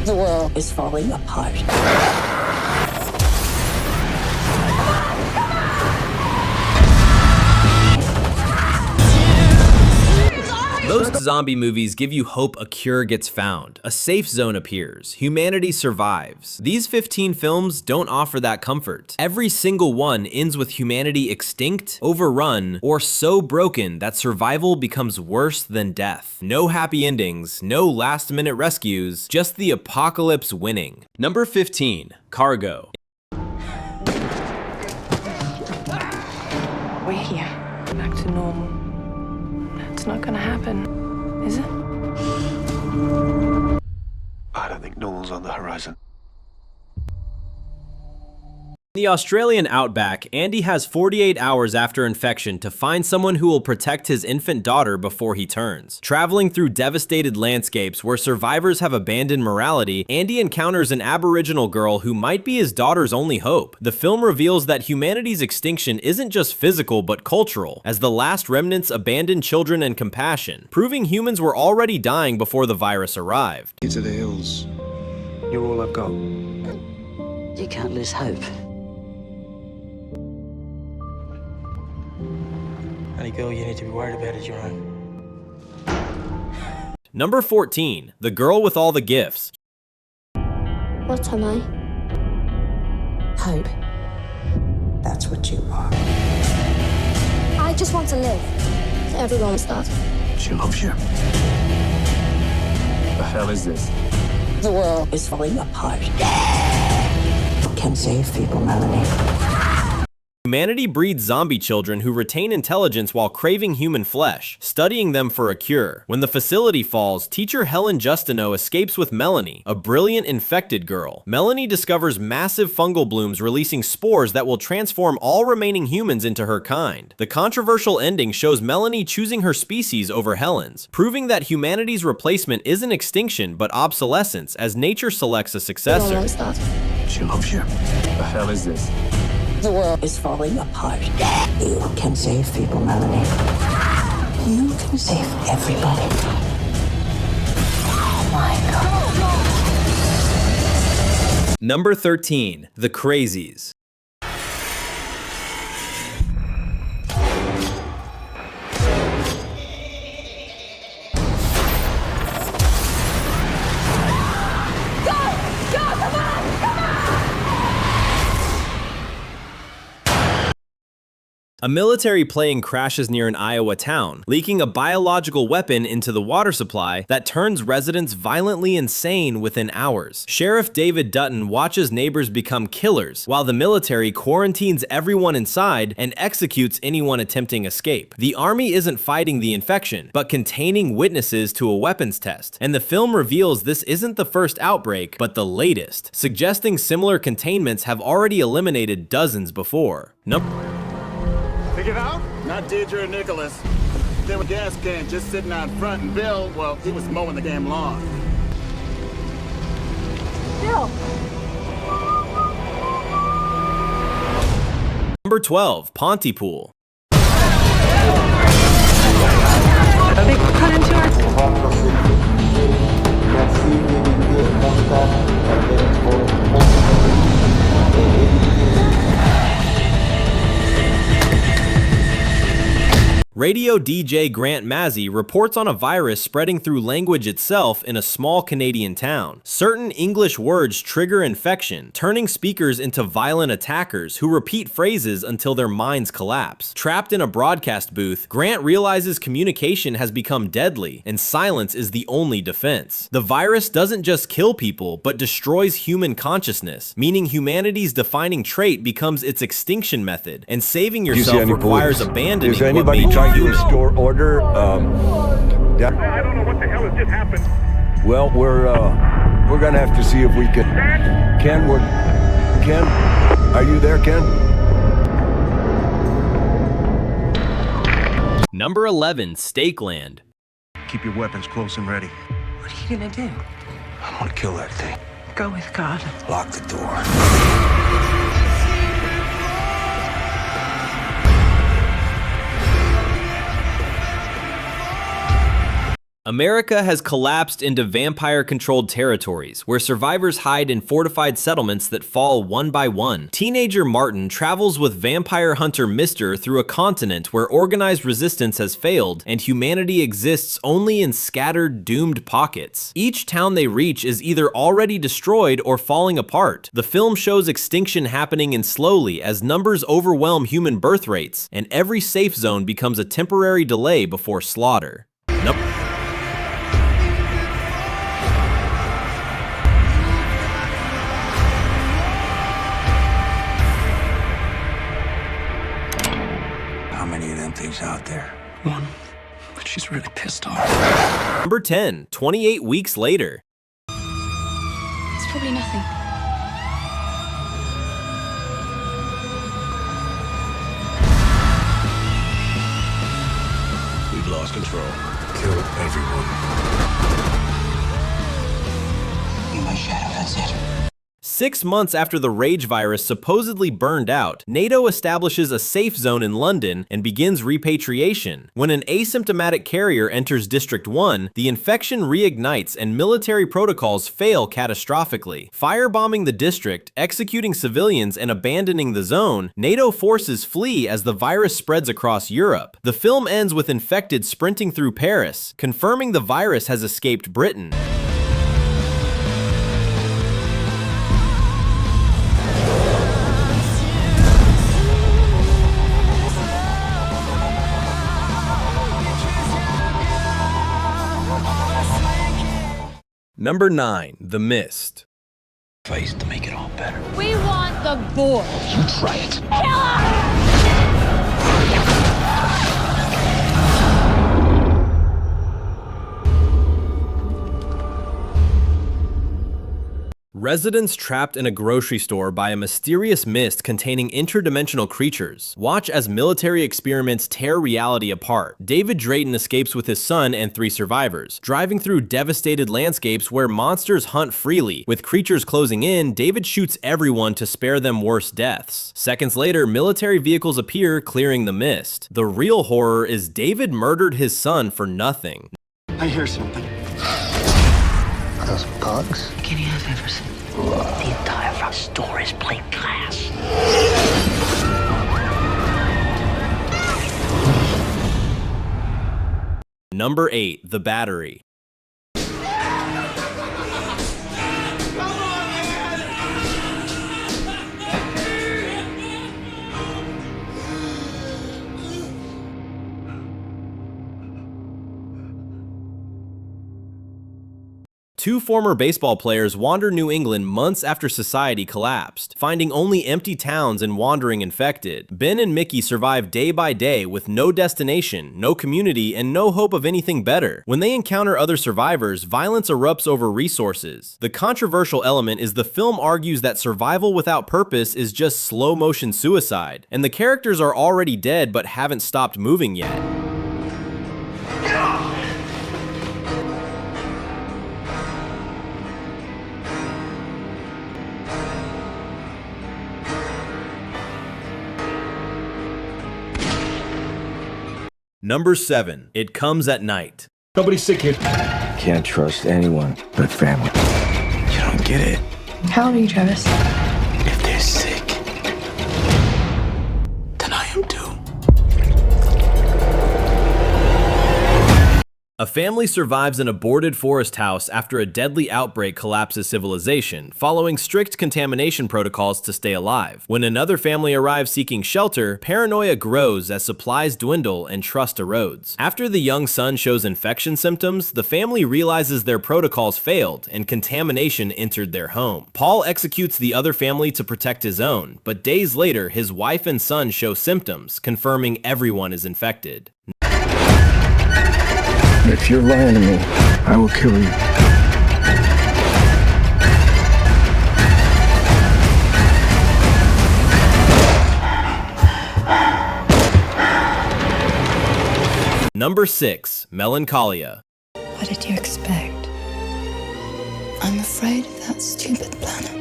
The world is falling apart. Most zombie movies give you hope a cure gets found, a safe zone appears, humanity survives. These 15 films don't offer that comfort. Every single one ends with humanity extinct, overrun, or so broken that survival becomes worse than death. No happy endings, no last-minute rescues, just the apocalypse winning. Number 15, Cargo. We're here, back to normal. It's not gonna happen, is it? I don't think normal's on the horizon. In the Australian outback, Andy has 48 hours after infection to find someone who will protect his infant daughter before he turns. Traveling through devastated landscapes where survivors have abandoned morality, Andy encounters an Aboriginal girl who might be his daughter's only hope. The film reveals that humanity's extinction isn't just physical but cultural, as the last remnants abandoned children and compassion, proving humans were already dying before the virus arrived. Into the hills. You're all I've got. You can't lose hope. Any girl you need to be worried about is your own. Number 14, The Girl with All the Gifts. What am I? Hope. That's what you are. I just want to live. Everyone's that. She loves you. The hell is this? The world is falling apart. Can save people, Melanie. Humanity breeds zombie children who retain intelligence while craving human flesh, studying them for a cure. When the facility falls, teacher Helen Justineau escapes with Melanie, a brilliant infected girl. Melanie discovers massive fungal blooms releasing spores that will transform all remaining humans into her kind. The controversial ending shows Melanie choosing her species over Helen's, proving that humanity's replacement isn't extinction but obsolescence as nature selects a successor. Everyone's that. She loves you. The hell is this? The world is falling apart. You can save people, Melanie. You can save everybody. Oh my God. Number 13, The Crazies. A military plane crashes near an Iowa town, leaking a biological weapon into the water supply that turns residents violently insane within hours. Sheriff David Dutton watches neighbors become killers, while the military quarantines everyone inside and executes anyone attempting escape. The army isn't fighting the infection, but containing witnesses to a weapons test, and the film reveals this isn't the first outbreak, but the latest, suggesting similar containments have already eliminated dozens before. Figured out? Not Deidre or Nicholas. There were gas cans just sitting out front, and Bill, well, he was mowing the damn lawn. Bill! Number 12, Pontypool. They cut into our... Radio DJ Grant Mazzy reports on a virus spreading through language itself in a small Canadian town. Certain English words trigger infection, turning speakers into violent attackers who repeat phrases until their minds collapse. Trapped in a broadcast booth, Grant realizes communication has become deadly, and silence is the only defense. The virus doesn't just kill people, but destroys human consciousness, meaning humanity's defining trait becomes its extinction method, and saving yourself requires abandoning what made you to restore order. I don't know what the hell has just happened. Well, we're gonna have to see if we can. Ken, are you there, Ken? Number 11, Stakeland. Keep your weapons close and ready. What are you gonna do? I want to kill that thing. Go with God. Lock the door. America has collapsed into vampire-controlled territories, where survivors hide in fortified settlements that fall one by one. Teenager Martin travels with vampire hunter Mister through a continent where organized resistance has failed, and humanity exists only in scattered, doomed pockets. Each town they reach is either already destroyed or falling apart. The film shows extinction happening in slowly as numbers overwhelm human birth rates, and every safe zone becomes a temporary delay before slaughter. Nope. How many of them things out there? One, but she's really pissed off. Number 10, 28 weeks later. It's probably nothing. We've lost control. Kill everyone. Be my shadow, that's it. 6 months after the rage virus supposedly burned out, NATO establishes a safe zone in London and begins repatriation. When an asymptomatic carrier enters District 1, the infection reignites and military protocols fail catastrophically. Firebombing the district, executing civilians, and abandoning the zone, NATO forces flee as the virus spreads across Europe. The film ends with infected sprinting through Paris, confirming the virus has escaped Britain. Number 9, The Mist. Face to make it all better. We want the boy. You try it. Residents trapped in a grocery store by a mysterious mist containing interdimensional creatures. Watch as military experiments tear reality apart. David Drayton escapes with his son and 3 survivors, driving through devastated landscapes where monsters hunt freely. With creatures closing in, David shoots everyone to spare them worse deaths. Seconds later, military vehicles appear, clearing the mist. The real horror is David murdered his son for nothing. I hear something. Are those bugs? Can you have everything? The entire front store is plain glass. Number 8, The Battery. Two former baseball players wander New England months after society collapsed, finding only empty towns and wandering infected. Ben and Mickey survive day by day with no destination, no community, and no hope of anything better. When they encounter other survivors, violence erupts over resources. The controversial element is the film argues that survival without purpose is just slow-motion suicide, and the characters are already dead but haven't stopped moving yet. Number 7, It Comes at Night. Nobody's sick here. Can't trust anyone but family. You don't get it. How old are you, Travis? If they're sick, then I am too. A family survives an aborted forest house after a deadly outbreak collapses civilization, following strict contamination protocols to stay alive. When another family arrives seeking shelter, paranoia grows as supplies dwindle and trust erodes. After the young son shows infection symptoms, the family realizes their protocols failed and contamination entered their home. Paul executes the other family to protect his own, but days later, his wife and son show symptoms, confirming everyone is infected. If you're lying to me, I will kill you. Number 6, Melancholia. What did you expect? I'm afraid of that stupid planet.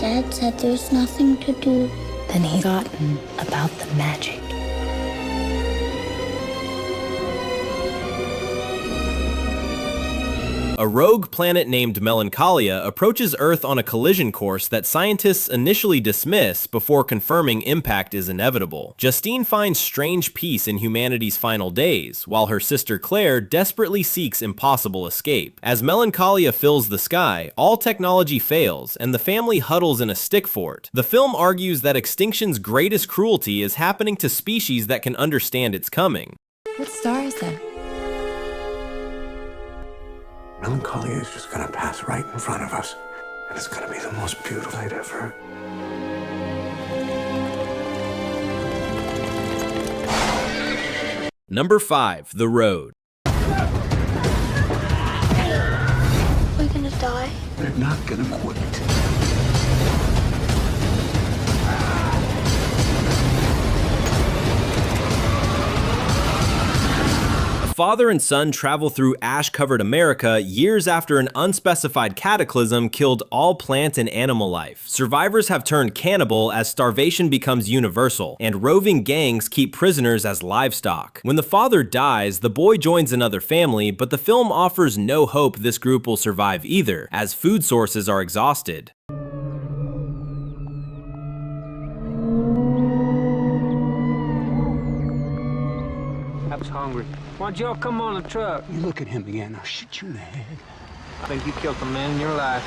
Dad said there's nothing to do. Then he forgotten about the magic. A rogue planet named Melancholia approaches Earth on a collision course that scientists initially dismiss before confirming impact is inevitable. Justine finds strange peace in humanity's final days, while her sister Claire desperately seeks impossible escape. As Melancholia fills the sky, all technology fails, and the family huddles in a stick fort. The film argues that extinction's greatest cruelty is happening to species that can understand it's coming. What star is that? Melancholia is just gonna pass right in front of us. And it's gonna be the most beautiful night ever. Number 5. The Road. We're gonna die. They're not gonna quit. Father and son travel through ash-covered America years after an unspecified cataclysm killed all plant and animal life. Survivors have turned cannibal as starvation becomes universal, and roving gangs keep prisoners as livestock. When the father dies, the boy joins another family, but the film offers no hope this group will survive either, as food sources are exhausted. I was hungry. Why don't y'all come on the truck? You look at him again, I'll shoot you in the head. I think you killed the man in your life.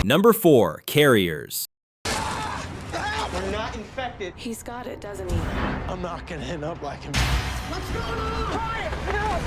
Number 4. Carriers. We're not infected. He's got it, doesn't he? I'm not gonna end up like him. What's going on? Quiet! Help!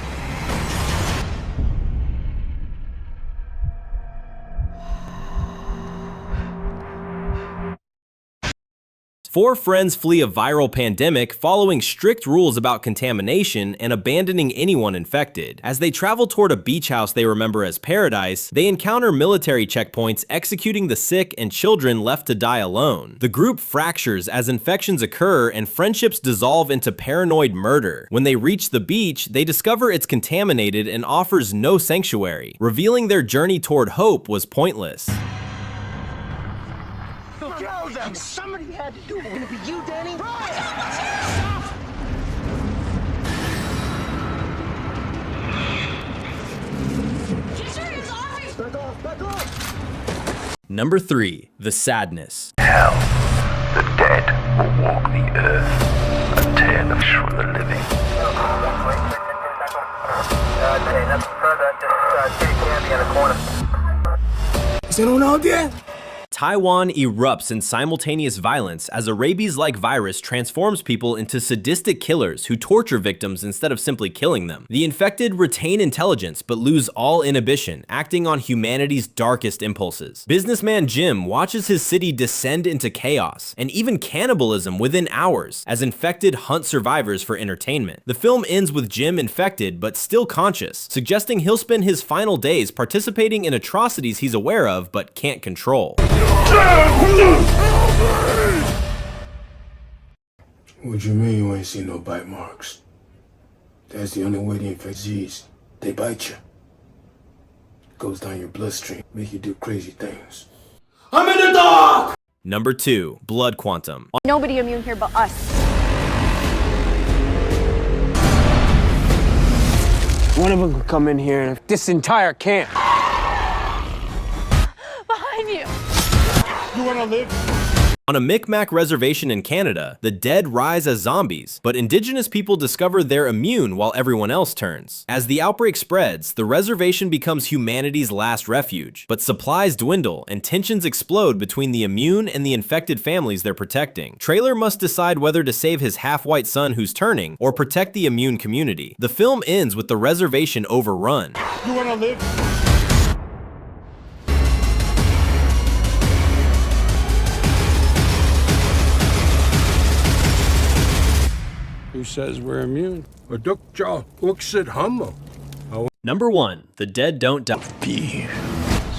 4 friends flee a viral pandemic following strict rules about contamination and abandoning anyone infected. As they travel toward a beach house they remember as paradise, they encounter military checkpoints executing the sick and children left to die alone. The group fractures as infections occur and friendships dissolve into paranoid murder. When they reach the beach, they discover it's contaminated and offers no sanctuary, revealing their journey toward hope was pointless. Kill them! Somebody had to do it. Gonna be you, Danny? Back off! Number 3. The Sadness. Hell, the dead will walk the earth and tear the flesh from the living. Is anyone out there? Taiwan erupts in simultaneous violence as a rabies-like virus transforms people into sadistic killers who torture victims instead of simply killing them. The infected retain intelligence but lose all inhibition, acting on humanity's darkest impulses. Businessman Jim watches his city descend into chaos, and even cannibalism within hours, as infected hunt survivors for entertainment. The film ends with Jim infected but still conscious, suggesting he'll spend his final days participating in atrocities he's aware of but can't control. What you mean you ain't seen no bite marks? That's the only way to infect disease. They bite you. Goes down your bloodstream, make you do crazy things. I'm in the dark! Number 2. Blood Quantum. Nobody immune here but us. One of them could come in here and this entire camp. Behind you. You wanna live? On a Micmac reservation in Canada, the dead rise as zombies, but indigenous people discover they're immune while everyone else turns. As the outbreak spreads, the reservation becomes humanity's last refuge, but supplies dwindle and tensions explode between the immune and the infected families they're protecting. Trailer must decide whether to save his half-white son who's turning, or protect the immune community. The film ends with the reservation overrun. You wanna live? Who says we're immune? Number 1. The Dead Don't Die.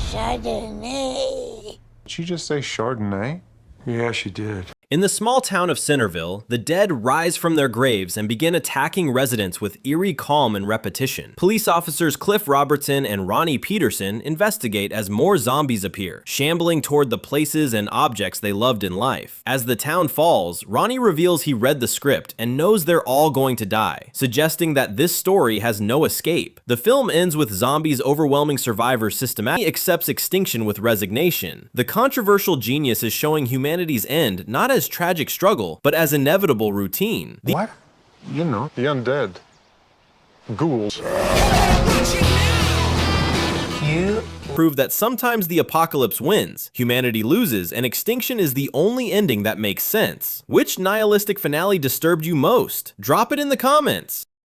Chardonnay. Did she just say Chardonnay? Yeah, she did. In the small town of Centerville, the dead rise from their graves and begin attacking residents with eerie calm and repetition. Police officers Cliff Robertson and Ronnie Peterson investigate as more zombies appear, shambling toward the places and objects they loved in life. As the town falls, Ronnie reveals he read the script and knows they're all going to die, suggesting that this story has no escape. The film ends with zombies' overwhelming survivors systematically accepts extinction with resignation. The controversial genius is showing humanity's end not as tragic struggle, but as inevitable routine. What? You know, the undead. Ghouls. You prove that sometimes the apocalypse wins, humanity loses, and extinction is the only ending that makes sense. Which nihilistic finale disturbed you most? Drop it in the comments.